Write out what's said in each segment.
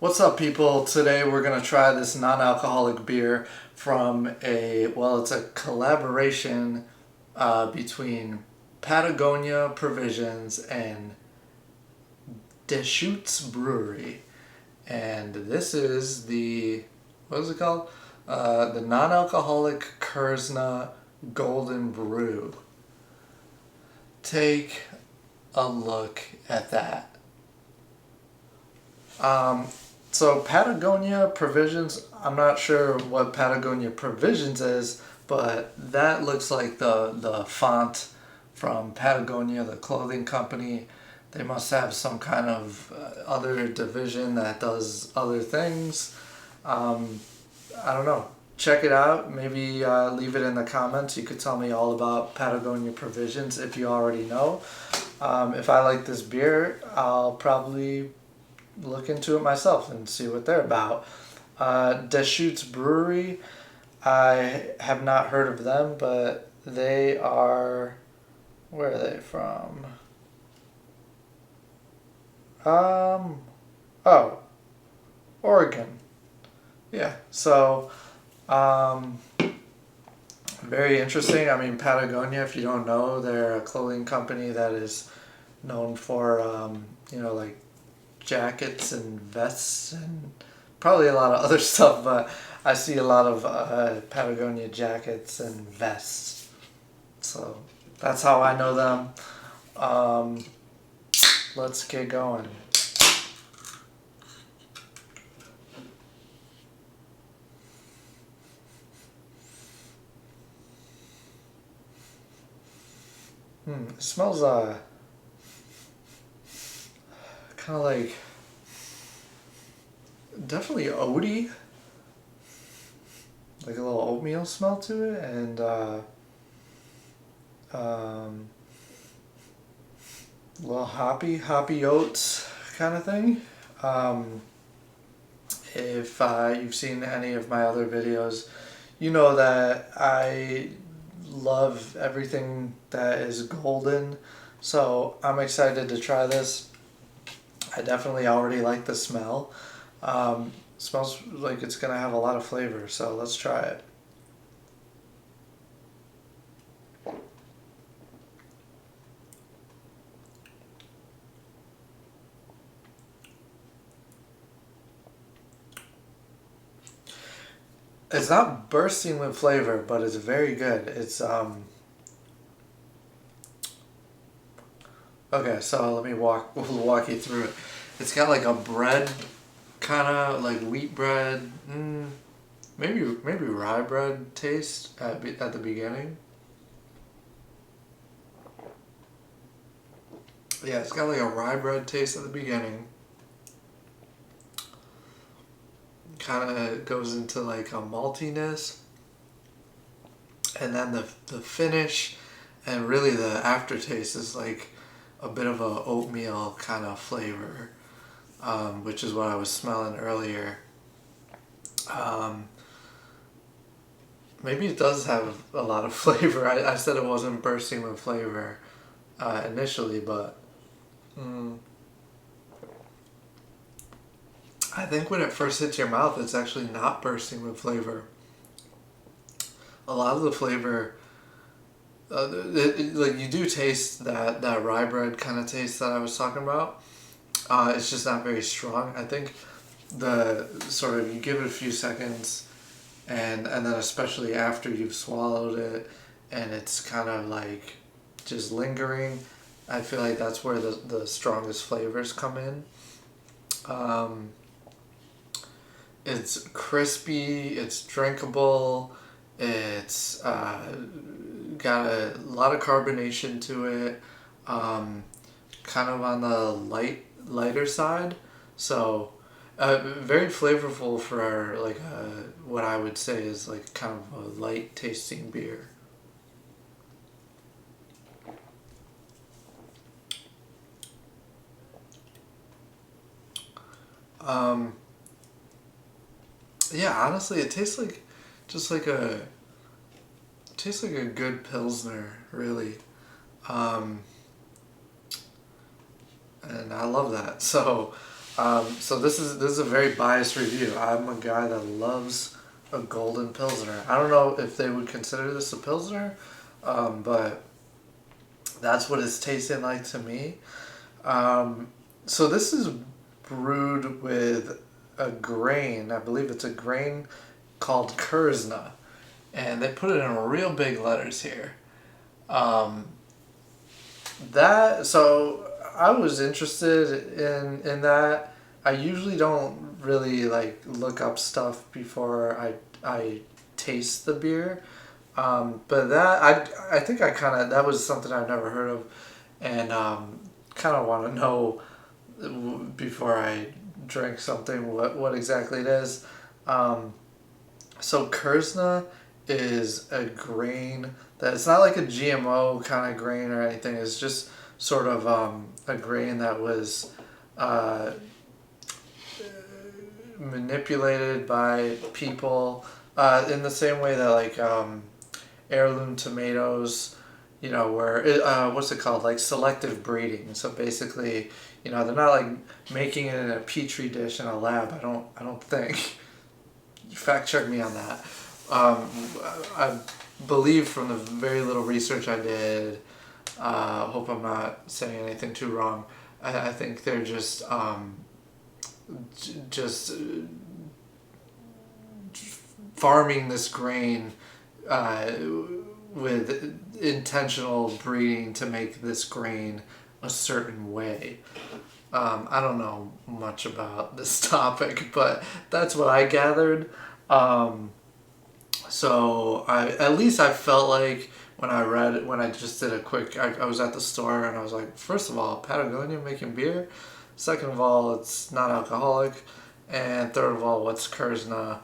What's up, people? Today we're going to try this non-alcoholic beer from it's a collaboration between Patagonia Provisions and Deschutes Brewery. And this is what is it called? The non-alcoholic Kerzna Golden Brew. Take a look at that. So Patagonia Provisions, I'm not sure what Patagonia Provisions is, but that looks like the font from Patagonia, the clothing company. They must have some kind of other division that does other things. I don't know. Check it out. Maybe leave it in the comments. You could tell me all about Patagonia Provisions if you already know. If I like this beer, I'll probably look into it myself and see what they're about. Deschutes Brewery, I have not heard of them, but they are, where are they from? Oh, Oregon. Yeah, so, very interesting. I mean, Patagonia, if you don't know, they're a clothing company that is known for, like jackets and vests and probably a lot of other stuff, but I see a lot of Patagonia jackets and vests. So that's how I know them. Let's get going. It smells kind of like definitely oaty, like a little oatmeal smell to it, and a little hoppy oats kind of thing. If you've seen any of my other videos, you know that I love everything that is golden, so I'm excited to try this. I definitely already like the smell. Smells like it's gonna have a lot of flavor, so let's try it. It's not bursting with flavor, but it's very good. It's okay, so we'll walk you through it. It's got like a bread, kind of like wheat bread, maybe rye bread taste at the beginning. Yeah, it's got like a rye bread taste at the beginning. Kind of goes into like a maltiness, and then the finish and really the aftertaste is like a bit of a oatmeal kind of flavor, which is what I was smelling earlier. Maybe it does have a lot of flavor. I said it wasn't bursting with flavor initially, but I think when it first hits your mouth, it's actually not bursting with flavor. A lot of the flavor, like you do taste that rye bread kind of taste that I was talking about. It's just not very strong. I think the sort of, you give it a few seconds, and then especially after you've swallowed it, and it's kind of like just lingering, I feel like that's where the strongest flavors come in. It's crispy, it's drinkable, it's got a lot of carbonation to it, kind of on the lighter side, so very flavorful for like what I would say is like kind of a light tasting beer. Yeah, honestly, it tastes like just like a tastes like a good pilsner, really. Um, and I love that. So So this is a very biased review. I'm a guy that loves a golden pilsner. I don't know if they would consider this a pilsner, but that's what it's tasting like to me. So this is brewed with a grain. I believe it's a grain called Kerzna, and they put it in real big letters here. Um, that so I was interested in that. I usually don't really like look up stuff before I taste the beer. But that I think I kind of that was something I've never heard of, and kind of want to know before I drink something what exactly it is. Um, so Kurzna is a grain that it's not like a GMO kind of grain or anything. It's just sort of a grain that was uh, manipulated by people in the same way that like heirloom tomatoes, you know, where what's it called, like selective breeding. So basically, you know, they're not like making it in a petri dish in a lab. I don't think. Fact check me on that. I believe from the very little research I did. Hope I'm not saying anything too wrong. I think they're just just farming this grain uh, with intentional breeding to make this grain a certain way. I don't know much about this topic, but that's what I gathered. Um, so at least I felt like when I read it, when I just did a quick, I was at the store and I was like, first of all, Patagonia making beer. Second of all, it's not alcoholic. And third of all, what's Kerzna?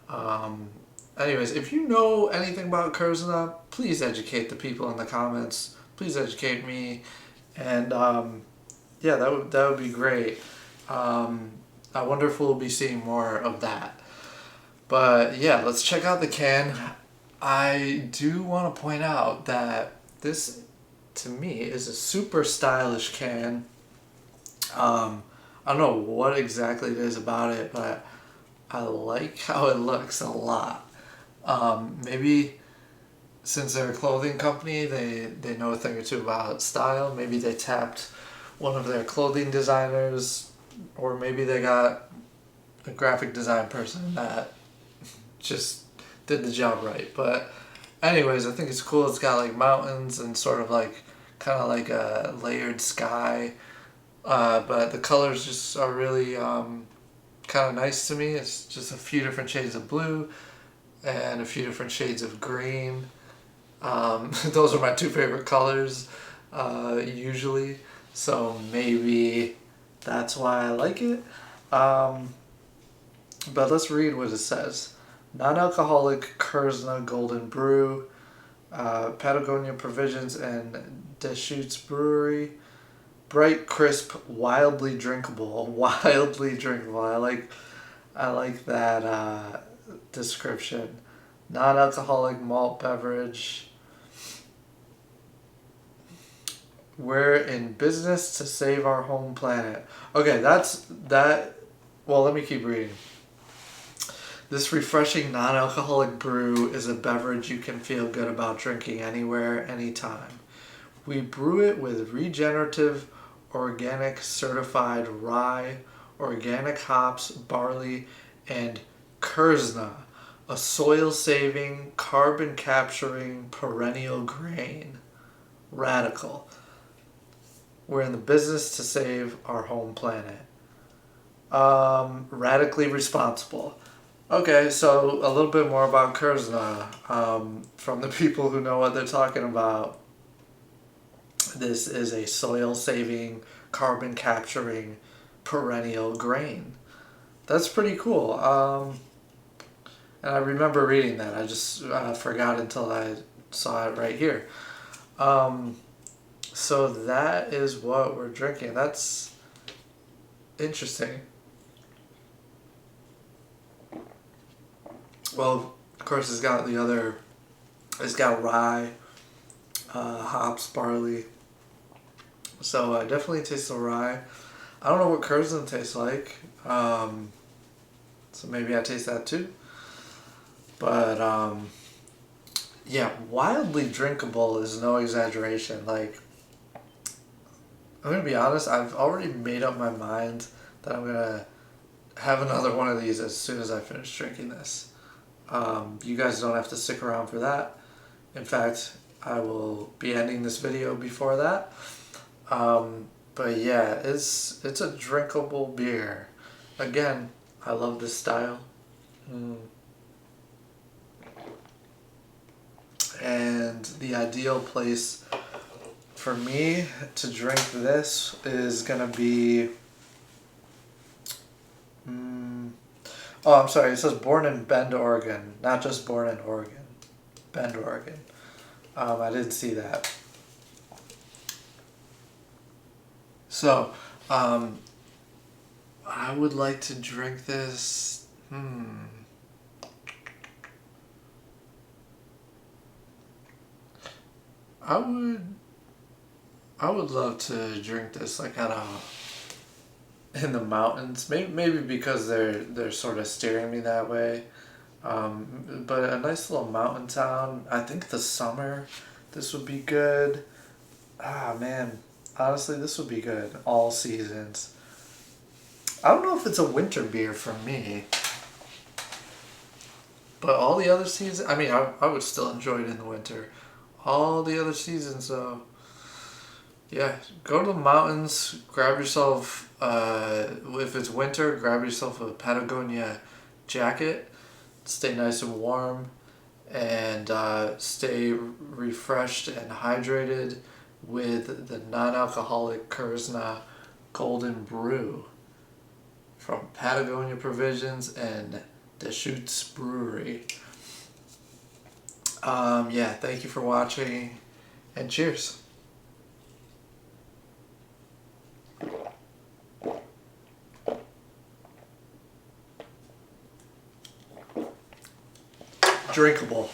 Um, Anyways, if you know anything about Kerzna, please educate the people in the comments. Please educate me. And yeah, that would be great. Um, I wonder if we'll be seeing more of that. But yeah, let's check out the can. I do want to point out that this, to me, is a super stylish can. I don't know what exactly it is about it, but I like how it looks a lot. Maybe since they're a clothing company, they know a thing or two about style. Maybe they tapped one of their clothing designers, or maybe they got a graphic design person that just did the job right. But anyways, I think it's cool. It's got like mountains and sort of like kind of like a layered sky. But the colors just are really kind of nice to me. It's just a few different shades of blue and a few different shades of green. Those are my two favorite colors usually. So maybe that's why I like it. But let's read what it says. Non-alcoholic Kerzna Golden Brew, Patagonia Provisions and Deschutes Brewery. Bright, crisp, wildly drinkable. Wildly drinkable. I like that description. Non-alcoholic malt beverage. We're in business to save our home planet. Okay, that's that. Well, let me keep reading. This refreshing non-alcoholic brew is a beverage you can feel good about drinking anywhere, anytime. We brew it with regenerative, organic, certified rye, organic hops, barley, and Kerzna, a soil-saving, carbon-capturing perennial grain. Radical. We're in the business to save our home planet. Radically responsible. Okay, so a little bit more about Kerzna from the people who know what they're talking about. This is a soil-saving, carbon-capturing, perennial grain. That's pretty cool. And I remember reading that. I just forgot until I saw it right here. So that is what we're drinking. That's interesting. Well, of course, it's got rye, hops, barley. So I definitely taste the rye. I don't know what Kerzna tastes like. So maybe I taste that too. But yeah, wildly drinkable is no exaggeration. Like, I'm gonna be honest, I've already made up my mind that I'm gonna have another one of these as soon as I finish drinking this. You guys don't have to stick around for that. In fact, I will be ending this video before that. But yeah, it's a drinkable beer. Again, I love this style. And the ideal place for me to drink this is gonna be. Oh, I'm sorry. It says born in Bend, Oregon, not just born in Oregon. Bend, Oregon. I didn't see that. So, I would like to drink this. I would. I would love to drink this like in the mountains. Maybe because they're sort of steering me that way. But a nice little mountain town. I think the summer, this would be good. Ah man, honestly, this would be good all seasons. I don't know if it's a winter beer for me, but all the other seasons. I mean, I would still enjoy it in the winter. All the other seasons, though. Yeah, go to the mountains, grab yourself, if it's winter, grab yourself a Patagonia jacket, stay nice and warm, and stay refreshed and hydrated with the non-alcoholic Kerzna Golden Brew from Patagonia Provisions and Deschutes Brewery. Yeah, thank you for watching, and cheers. Drinkable.